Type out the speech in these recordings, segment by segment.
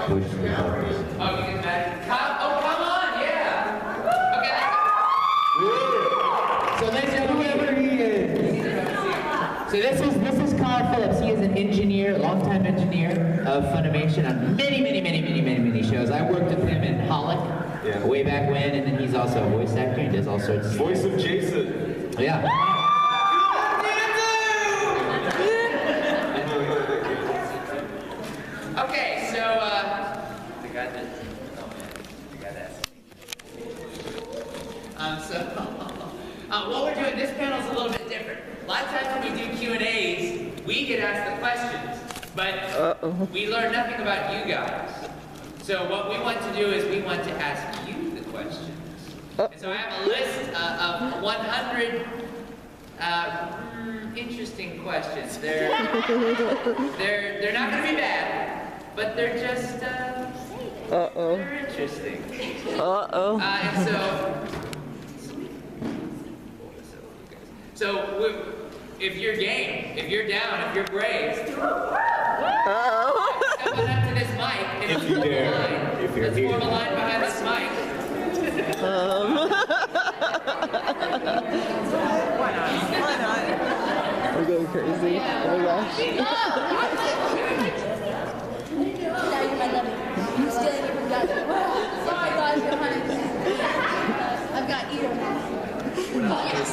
Which is the toughest? Oh, you can imagine. Come on, yeah. Okay, So let's know whoever he is. So this is Todd Phillips. He is an engineer, longtime engineer of Funimation on many shows. I worked with him in Holic way back when, and then he's also a voice actor. He does all sorts of Voice of Jason. Yeah. Okay, so the guy that what we're doing, this panel's a little bit different. A lot of times when we do Q&As, we get asked the questions, but we learn nothing about you guys. So what we want to do is we want to ask you the questions. And so I have a list of 100 interesting questions. They're not going to be bad, but they're just they're interesting. And so if you're game, if you're down, if you're brave, come on up to this mic. If you dare, if you're Let's here. form a line behind this mic. Why not? We're going crazy. Oh my gosh. Now you're my lovey. I'm stealing it from God. Oh my gosh, you're honey. I've got you. Yes.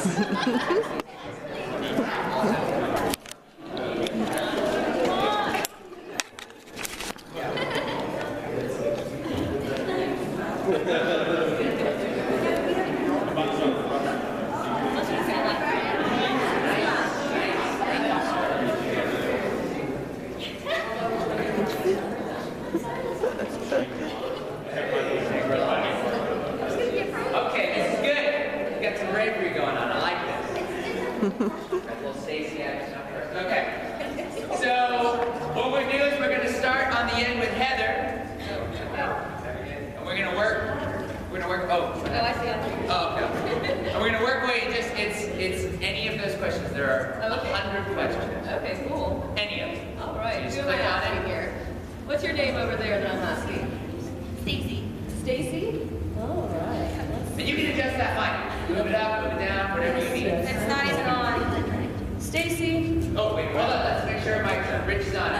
Okay, this is good. You got some bravery going on. I like this. Got a little Stacey action up first. Okay. So what we're doing is we're going to start on the end with Heather, and we're going to work. We're going to work. Oh, I see. oh, okay. And we're going to work way. It's any of those questions. There are 100 questions. Okay, cool. Any of them. All right. So just Who am I click on asking it. here? What's your name over there that I'm asking? Stacy. Stacy? All right. And you can adjust that mic. Move it up, move it down, whatever you need. It's not even on. Stacy? Oh, wait, hold on. Let's make sure our mic's on. Rich is on.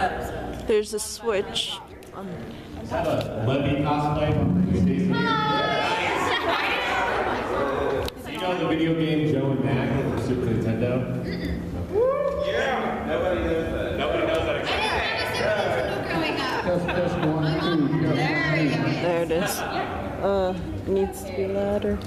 There's a switch. Have a Levy cosplay from Stacey. You know the video game Joe and Mac for Super Nintendo? Yeah! Nobody knows that. Nobody knows that except Growing up. There you go. There it is. Needs to be louder.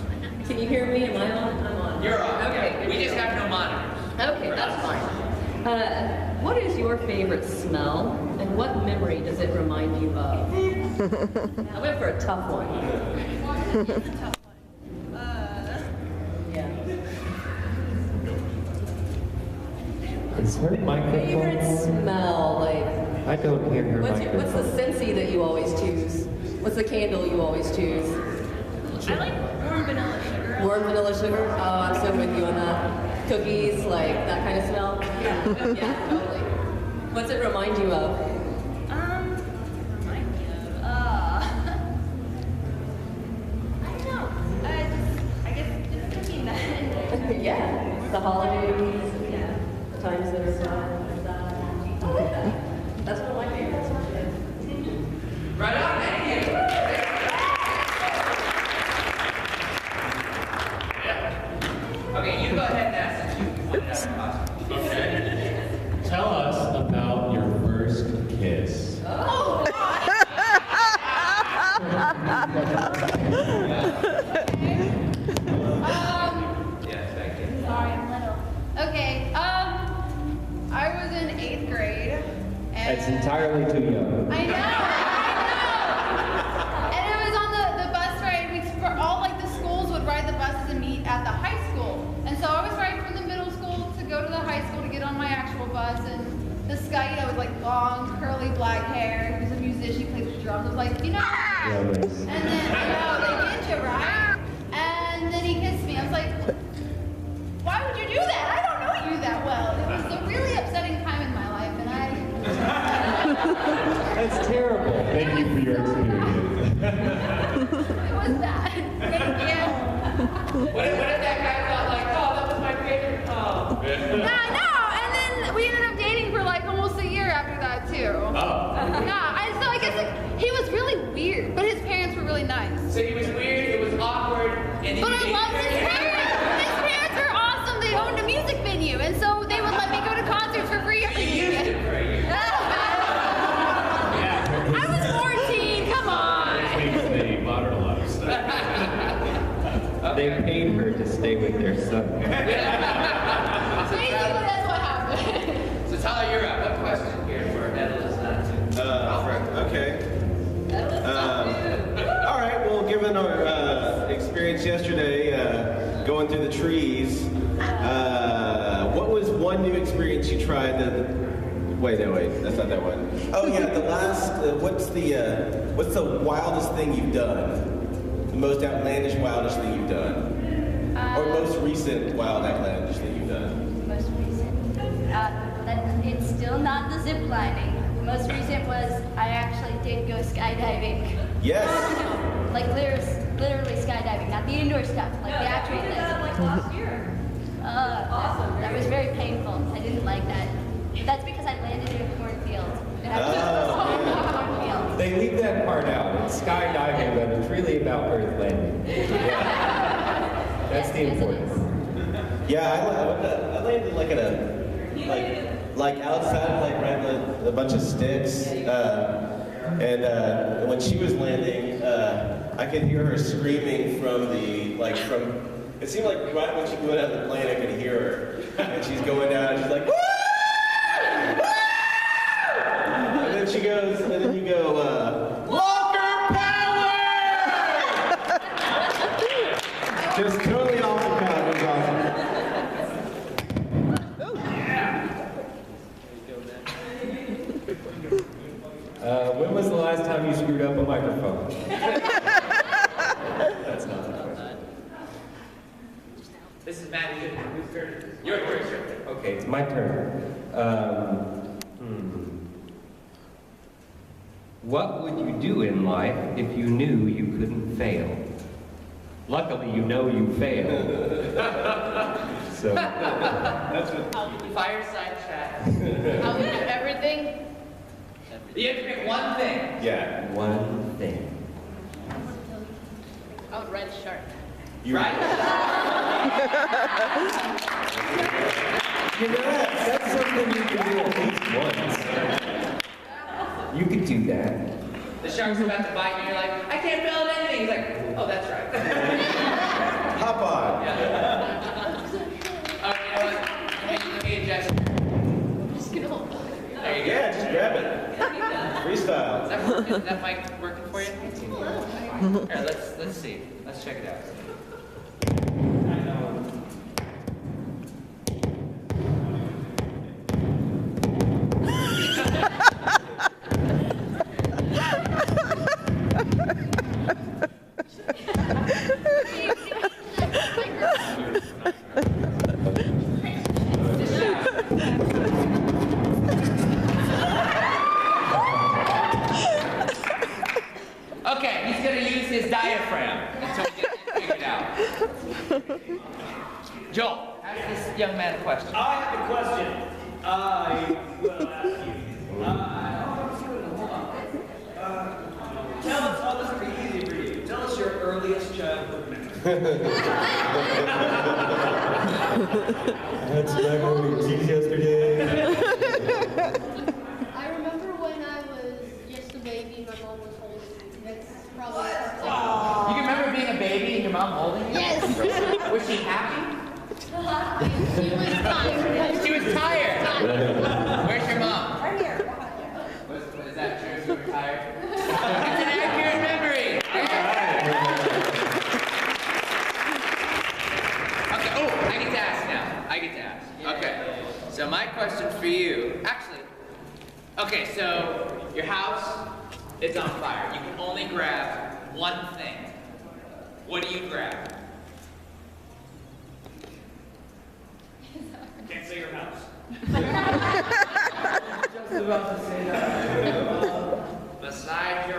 Can you hear me? Am I on? I'm on. You're on. Okay. We just have no monitors. Okay, that's fine. What is your favorite smell, and what memory does it remind you of? I went for a tough one. Yeah. Is her Favorite microphone? smell, like I don't hear her what's microphone. the Scentsy that you always choose? What's the candle you always choose? I like warm vanilla sugar. Warm vanilla sugar? Oh, I'm so with you on that. Cookies, like that kind of smell? Yeah. Yeah, totally. What's it remind you of? Remind me of, I don't know. I guess just cooking that. Yeah, the holidays, yeah, the times that are fun, that. I like that. That's one of my favorites. Right on, thank you. Okay, you go ahead and ask since you pointed out the costume. Okay. Tell us about your first kiss. Oh, Yes, thank you. sorry, I'm little. Okay, I was in 8th grade. And That's entirely too young. I know. And it was on the bus ride. For all like the schools would ride the buses and meet at the high school. And so I was riding from the middle school to go to the high school to get on my actual bus. And this guy, with like long, curly black hair, he was a musician, played the drums. I was like, And then, they get you, right? And then he kissed me. I was like, why would you do that? I don't know you that well. It was a really upsetting time in my life, and I... That's terrible. Thank you for your experience. It was bad. Thank you. What if that guy thought like, oh, that was my favorite? Oh. Yeah, no, and then we ended up dating for like almost a year after that too. Oh. Yeah, so I guess he was really weird, but his parents were really nice. So he was weird, it was awkward, and then But you I dated loved his him? parents. His parents are awesome. They owned a music venue, and so they would let me go to concerts for free every You used weekend. him for a year. I was 14. Come on. They moderate a lot of stuff. They paid her to stay with their son. Basically, that's what happened. So Tyler, you're up. What question here for Edelus? Okay. All right. Well, given our experience yesterday, going through the trees, what was one new experience you tried that? Wait, that's not that one. Oh yeah, the last. What's the wildest thing you've done? The most outlandish, wildest thing you've done, or most recent wild, outlandish thing you've done? Most recent. It's still not the zip lining. The most recent was I actually did go skydiving. Yes. Like literally skydiving, not the indoor stuff, like the actual thing. Like last year. Awesome. That was very painful. I didn't like that. But that's because I landed in a cornfield. And I was in a cornfield. They leave that part out. It's skydiving, but it's really about earth landing. That's the important part. Yeah, I landed like at a like outside, like right in a bunch of sticks, and when she was landing, I could hear her screaming from the from. It seemed like right when she went out of the plane, I could hear her, and she's going down, and she's like, "Woo! Woo!" And then she goes, and then you go, "Locker power!" Just totally off the path. It was awesome. When was the last time you screwed up a microphone? That's not the question. This is Matt. Whose turn? Your turn, sir. Okay, it's my turn. What would you do in life if you knew you couldn't fail? Luckily, you know you failed. So, That's what. Fireside chat. I would do everything. You have to pick one thing. Yeah. one thing. I would ride a shark. Right? You know, that's something you can do at least once. You could do that. The shark's about to bite you, and you're like, I can't build anything. He's like, oh, that's right. Hop on. Oh, you know what? Let me adjust. Just gonna hold on. There you go. Yeah, just grab it. Freestyle. Is that mic working for you? Here, let's see. Let's check it out. Okay, he's gonna use his diaphragm until we get it figured out. Joel, ask this young man a question. I have a question. I will ask you. Tell us, this will be easy for you. Tell us your earliest childhood memory. That's not what we did yesterday. I remember when I was just a baby, my mom was holding me. That's probably You can remember being a baby and your mom holding you? Yes. Was she happy? She was tired. She was tired. Where's your mom? Right here. Is that true? You were tired? It's an accurate memory. Okay. Oh, I get to ask now. I get to ask. Okay. So my question for you, actually, okay. So your house is on fire. You can only grab one thing. What do you grab? Can't say your house. Beside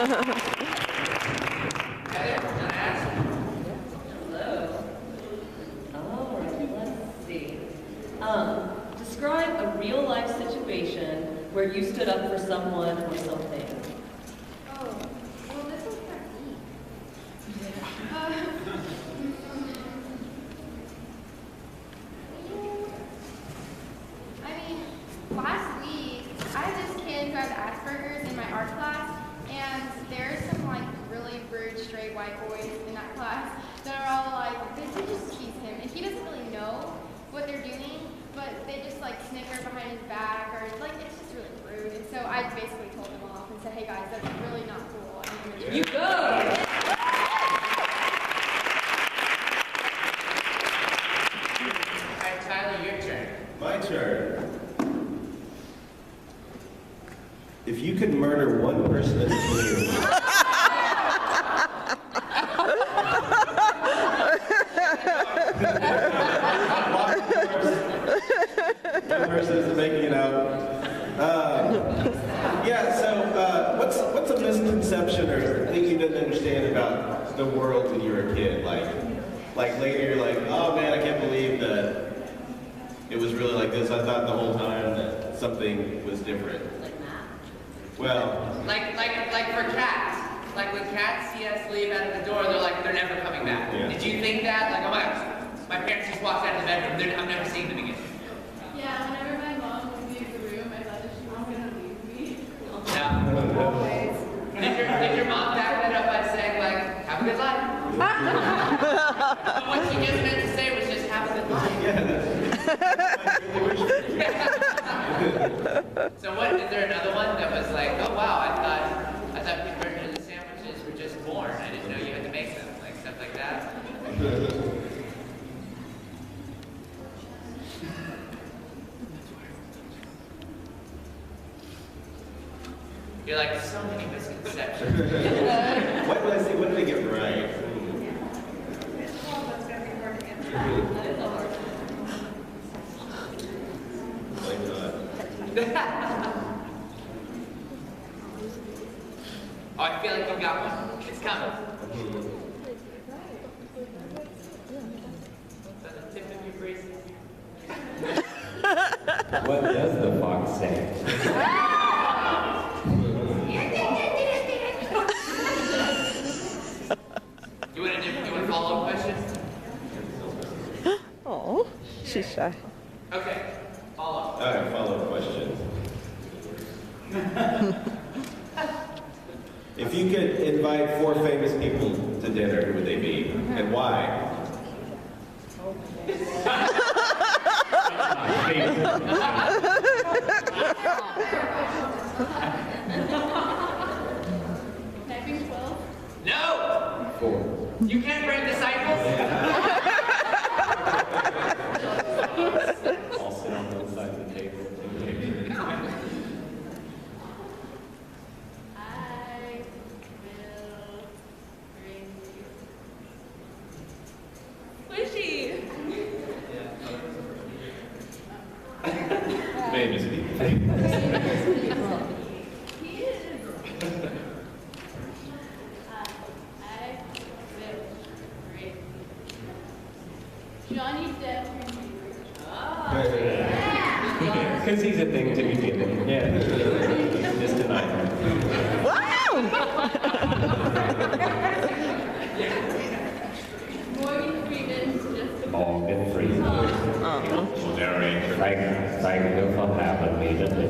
Hello. All right, let's see. Describe a real-life situation where you stood up for someone or something. Oh, well, this was kind of deep. I mean, last week, I had this kid who has Asperger's in my art class, and there's some like really rude straight white boys in that class that are all like, they just tease him, and he doesn't really know what they're doing, but they just like snicker behind his back, or like, it's just really rude. And so I basically told them off and said, hey guys, that's really not cool. You go! Tyler, your turn. My turn. If you could murder one person in the community. One person isn't making it out. Yeah, so what's a misconception or thing you didn't understand about the world when you were a kid? Like later you're like, oh man, I can't believe that it was really like this. I thought the whole time that something was different. Like math? Well, Like for cats. Like when cats see us leave out of the door, they're like, they're never coming back. Yeah. Did you think that? Like, oh my parents just walked out of the bedroom. I'm never seeing them again. Yeah, whenever my mom would leave the room, I thought that she was going to leave me. No. Always. Did your mom back that up by saying, like, have a good life? But what she just meant to say was just have a good life. So what, is there another one that was like, oh wow, I thought the sandwiches were just born. I didn't know you had to make them. Like stuff like that. You're like, so many misconceptions. what did I say? What did I get right? Oh, I feel like you got one. It's coming. On the tip of your braces. What does the fox say? You want a follow-up question? Oh, she's shy. Okay. Follow-up. All right, follow-up question. If you could invite 4 famous people to dinner, who would they be, and why? Can I bring 12? No! 4. You can't bring disciples? I'll sit on one side of the table. I will bring Squishy. Famous people. He is. I will bring Johnny Depp. Because he's a thing to begin with. Yeah. Just tonight. Morgan Freeman's just Morgan Freeman. Thank you for having me today.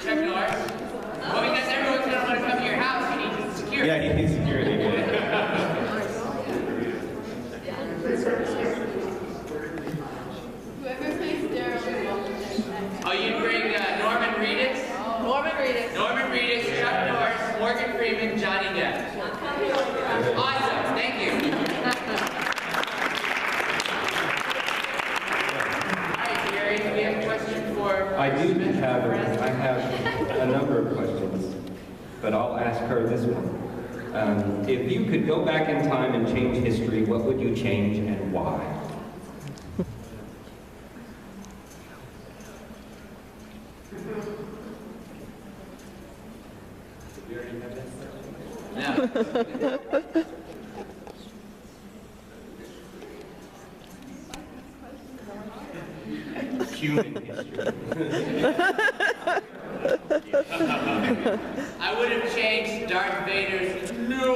Chuck Norris? Well, because everyone's going to want to come to your house, you need security. Yeah, he needs security. whoever plays Daryl will welcome them. Oh, you'd bring Norman Reedus? Norman Reedus. Norman Reedus, Chuck Norris, Morgan Freeman, Johnny Depp. Awesome, thank you. All right, Gary, do we have a question for... I have a number of questions, but I'll ask her this one. If you could go back in time and change history, what would you change and why? Human history. I would have changed Darth Vader's no.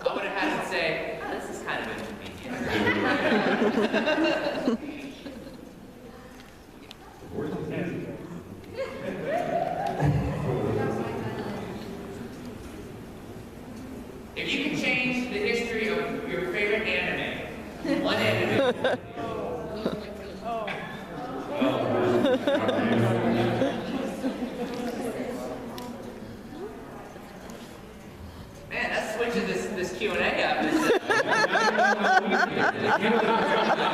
I would have had to say, oh, this is kind of inconvenient. If you could change the history of your favorite anime, one anime. Man, that switches this Q&A up.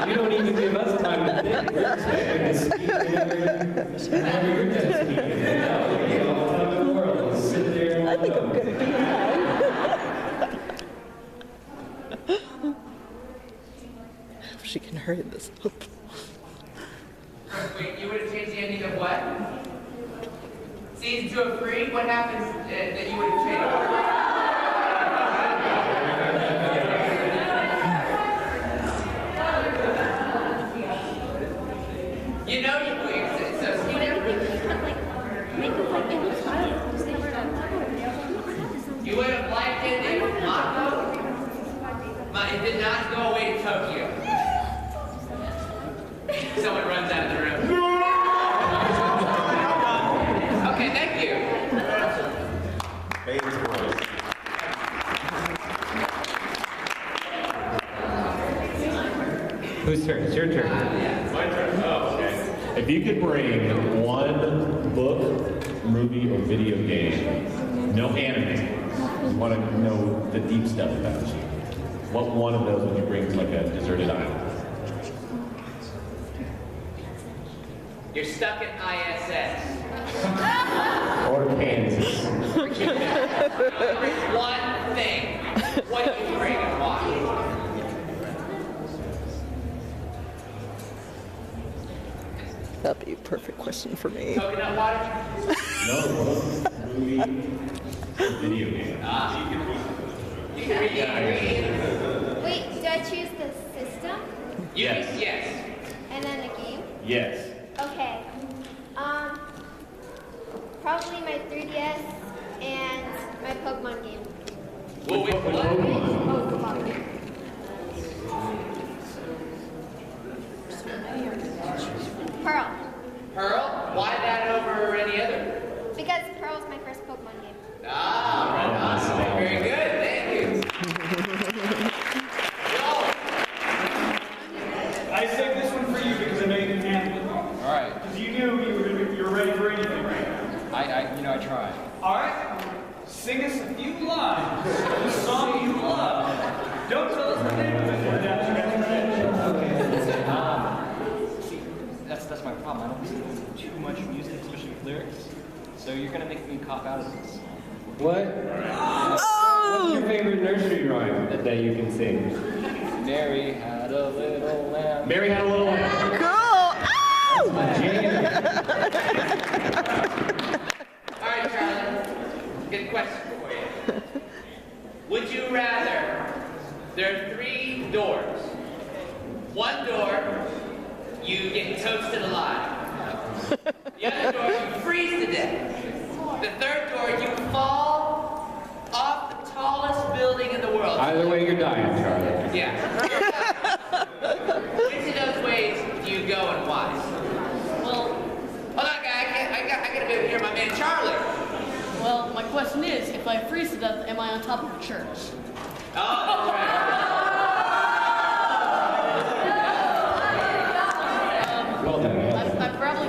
You don't even give us time to think. We're expecting to speak whenever you're done speaking. You know, all over the world, just sit there and I think I'm gonna do that. She can hurry this up. Wait, you would have changed the ending of what? Season 2 of Free? What happens that you would have changed? You know, you would have liked it if Mako did not go away to Tokyo. Someone runs out of the room. Okay, thank you. Whose turn? It's your turn. My turn. Oh, okay. If you could bring one book, movie, or video game, no anime, you want to know the deep stuff about it, what one of those would you bring to like a deserted island? You're stuck at ISS. Or Kansas. One thing. What do you bring and why? That'd be a perfect question for me. Coconut water? No, movie, video game. You can read. Wait, do I choose the system Yes. Yes. and then the game? Yes. Okay. Probably my 3DS and my Pokemon game. Well, wait, what? Oh, Pokemon game. Pearl. Pearl? Why that over any other? Because Pearl was my first Pokemon game. Ah, right on. Very good. Thank you. I saved this one for you because I know you can handle it. All right. Because you knew you were ready for anything, right? I try. All right. Sing us a few lines. The song you love. Don't tell us the name of it. See, that's my problem. I don't listen to too much music, especially with lyrics. So you're gonna make me cop out of this. What? What's your favorite nursery rhyme that you can sing? Mary had a little lamb. Mary had a little lamb. Girl! All right, Charlie. Good question for you. Would you rather? There are 3 doors. One door, you get toasted alive. The other door, you freeze to death. The third door, you fall off the tallest building in the world. Either way, you're dying, Charlie. Yeah. Which of those ways do you go and why? Well, Hold on, guy. I gotta be able to hear my man Charlie. well, my question is, if I freeze to death, am I on top of a church? Oh, that's right. Well done, man. I probably